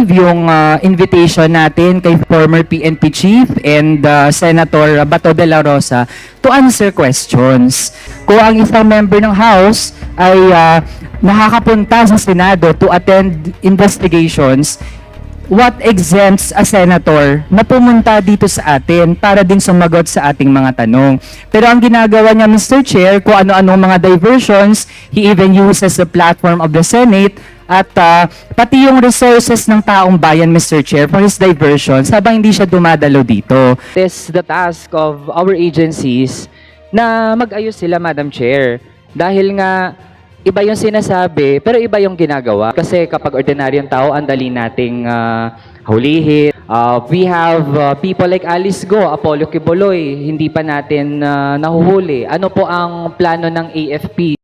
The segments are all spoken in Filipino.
Yung invitation natin kay former PNP Chief and Senator Bato de la Rosa to answer questions. Kung ang isang member ng House ay nakakapunta sa Senado to attend investigations, what exempts a senator na pumunta dito sa atin para din sumagot sa ating mga tanong. Pero ang ginagawa niya, Mr. Chair, kung ano-ano mga diversions, he even uses the platform of the Senate at pati yung resources ng taong bayan, Mr. Chair, for his diversions habang hindi siya dumadalo dito. It is the task of our agencies na mag-ayos sila, Madam Chair. Dahil nga, iba yung sinasabi, pero iba yung ginagawa. Kasi kapag ordinaryong tao, ang dali nating hulihin. We have people like Alice Go, Apollo Quiboloy, hindi pa natin nahuhuli. Ano po ang plano ng AFP?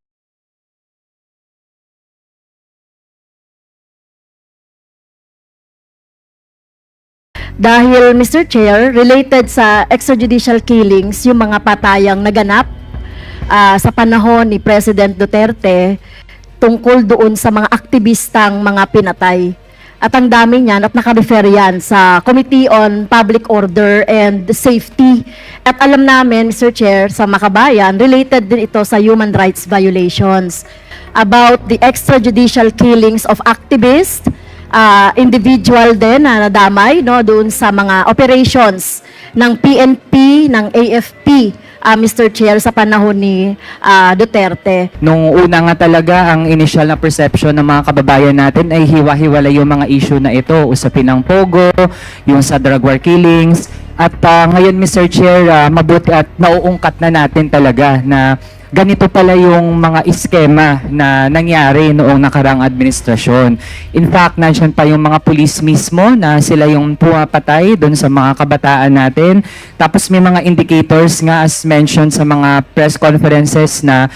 Dahil, Mr. Chair, related sa extrajudicial killings, yung mga patayang naganap sa panahon ni President Duterte tungkol doon sa mga aktivistang mga pinatay. At ang dami niyan at naka-refer yan sa Committee on Public Order and Safety. At alam namin, Mr. Chair, sa Makabayan, related din ito sa human rights violations about the extrajudicial killings of activists, individual din na nadamay doon sa mga operations ng PNP, ng AFP, Mr. Chair, sa panahon ni Duterte. Nung una nga talaga, ang initial na perception ng mga kababayan natin ay hiwa-hiwala yung mga issue na ito. Usapin ng Pogo, yung sa drug war killings. At ngayon, Mr. Chair, mabuti at nauungkat na natin talaga na ganito pala yung mga iskema na nangyari noong nakarang administrasyon. In fact, nandiyan pa yung mga pulis mismo na sila yung pumapatay doon sa mga kabataan natin. Tapos may mga indicators nga as mentioned sa mga press conferences na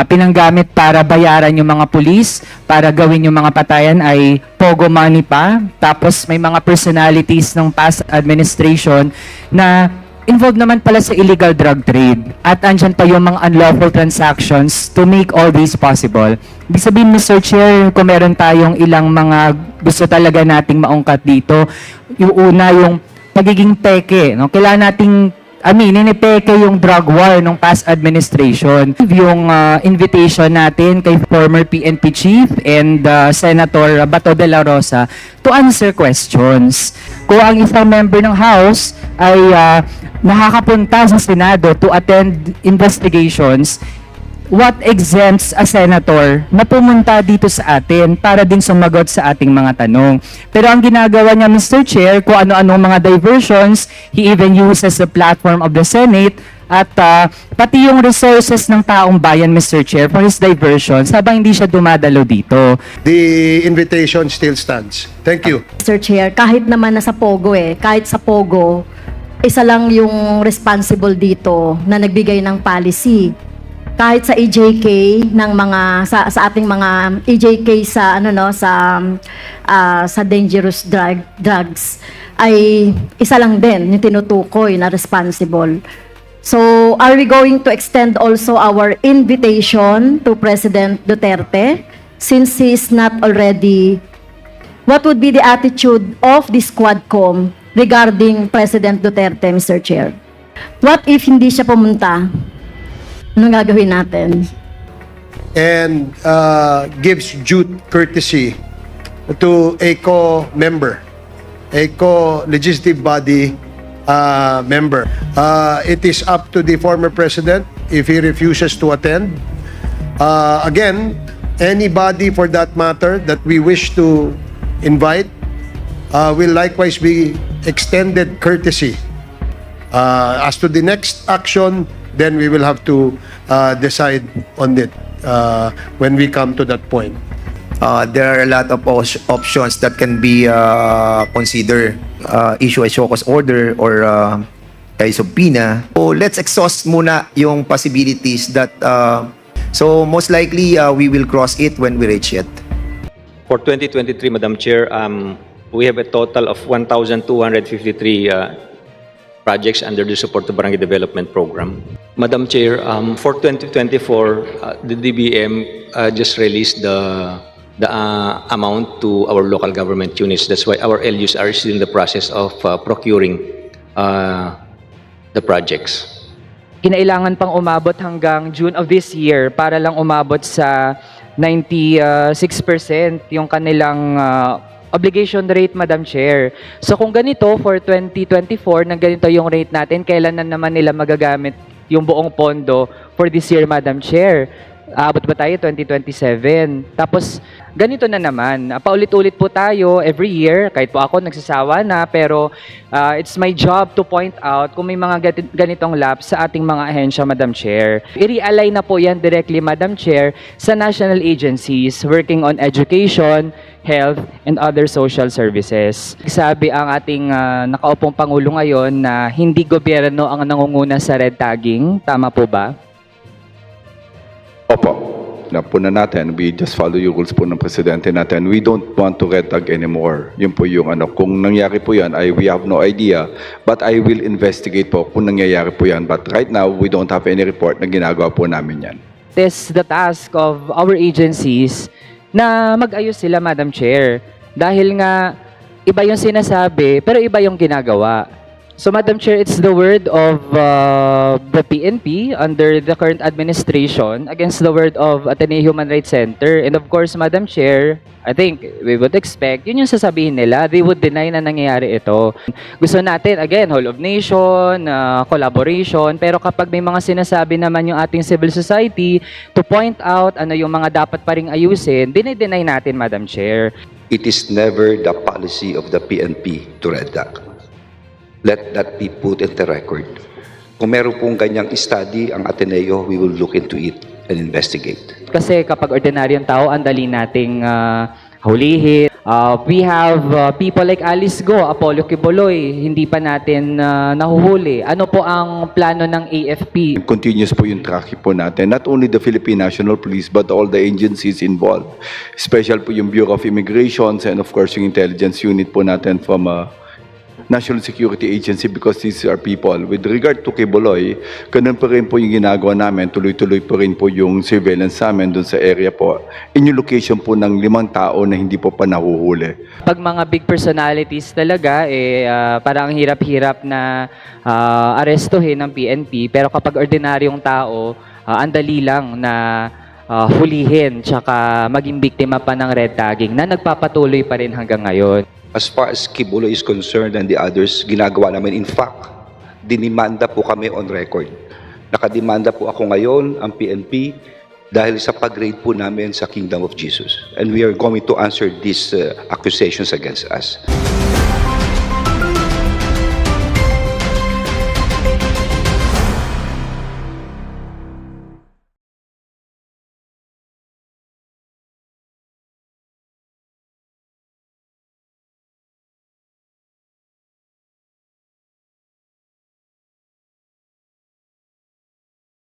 pinanggamit para bayaran yung mga pulis, para gawin yung mga patayan ay pogo money pa. Tapos may mga personalities ng past administration na involved naman pala sa illegal drug trade at andyan pa yung mga unlawful transactions to make all this possible. Ibig sabihin, Mr. Chair, kung meron tayong ilang mga gusto talaga nating maungkat dito, yung una, yung pagiging peke. No? Kailangan nating peke yung drug war ng past administration. Yung invitation natin kay former PNP Chief and Senator Bato de la Rosa to answer questions. Kung ang isang member ng House ay nakakapunta sa Senado to attend investigations, what exempts a senator na pumunta dito sa atin para din sumagot sa ating mga tanong. Pero ang ginagawa niya, Mr. Chair, kung ano-ano mga diversions, he even uses the platform of the Senate at pati yung resources ng taong bayan, Mr. Chair, for his diversions habang hindi siya dumadalo dito. The invitation still stands. Thank you. Mr. Chair, kahit naman nasa Pogo kahit sa Pogo, isa lang yung responsible dito na nagbigay ng policy. Kahit sa EJK ng mga sa ating mga EJK sa sa dangerous drugs ay isa lang din yung tinutukoy na responsible. So, are we going to extend also our invitation to President Duterte since he is not already? What would be the attitude of the Quadcom regarding President Duterte, Mr. Chair? What if hindi siya pumunta? Anong gagawin natin? And gives due courtesy to a co-member, a co-legislative body member. It is up to the former president if he refuses to attend. Again, anybody for that matter that we wish to invite will likewise be extended courtesy. As to the next action, then we will have to decide on it when we come to that point. There are a lot of options that can be considered. Issue a show cause order or a subpoena. So let's exhaust muna yung possibilities that so most likely we will cross it when we reach it. For 2023, Madam Chair, we have a total of 1,253 projects under the Support to Barangay Development Program. Madam Chair, for 2024, the DBM just released the the amount to our local government units. That's why our LUs are still in the process of procuring the projects. Kinailangan pang umabot hanggang June of this year para lang umabot sa 96% yung kanilang obligation rate, Madam Chair. So kung ganito for 2024, na ganito yung rate natin, kailan na naman nila magagamit yung buong pondo for this year, Madam Chair? Abot ba tayo 2027? Tapos ganito na naman, paulit-ulit po tayo every year, kahit po ako nagsasawa na, pero it's my job to point out kung may mga ganitong lapse sa ating mga ahensya, Madam Chair. I-realign na po yan directly, Madam Chair, sa national agencies working on education, health, and other social services. Sabi ang ating nakaupong Pangulo ngayon na hindi gobyerno ang nangunguna sa red tagging. Tama po ba? Opo. Napuna natin, we just follow yung rules po ng presidente natin. We don't want to red tag anymore. Yun po yung ano. Kung nangyari po yan, we have no idea. But I will investigate po kung nangyayari po yan. But right now, we don't have any report na ginagawa po namin yan. It is the task of our agencies na mag-ayos sila, Madam Chair. Dahil nga, iba yung sinasabi, pero iba yung ginagawa. So, Madam Chair, it's the word of the PNP under the current administration against the word of Ateneo Human Rights Center. And of course, Madam Chair, I think we would expect, yun yung sasabihin nila, they would deny na nangyayari ito. Gusto natin, again, whole of nation, collaboration, pero kapag may mga sinasabi naman yung ating civil society to point out ano yung mga dapat pa ring ayusin, dinay-deny natin, Madam Chair. It is never the policy of the PNP to red tag. Let that be put in the record. Kung meron pong ganyang study ang Ateneo, we will look into it and investigate. Kasi kapag ordinaryong tao, ang dali nating hulihin. We have people like Alice Go, Apollo Quiboloy, hindi pa natin nahuhuli. Ano po ang plano ng AFP? Continuous po yung tracking po natin. Not only the Philippine National Police, but all the agencies involved. Special po yung Bureau of Immigrations and of course yung intelligence unit po natin from National Security Agency because these are people. With regard to Quiboloy, ganun pa rin po yung ginagawa namin. Tuloy-tuloy pa rin po yung surveillance namin dun sa area po. In yung location po ng 5 tao na hindi po pa nahuhuli. Pag mga big personalities talaga, parang hirap-hirap na arestuhin ng PNP. Pero kapag ordinaryong tao, ang dali lang na hulihin tsaka maging biktima pa ng red tagging na nagpapatuloy pa rin hanggang ngayon. As far as Kibulo is concerned and the others, ginagawa namin. In fact, dinimanda po kami on record. Nakadimanda po ako ngayon, ang PNP, dahil sa pag-raid po namin sa Kingdom of Jesus. And we are going to answer these accusations against us.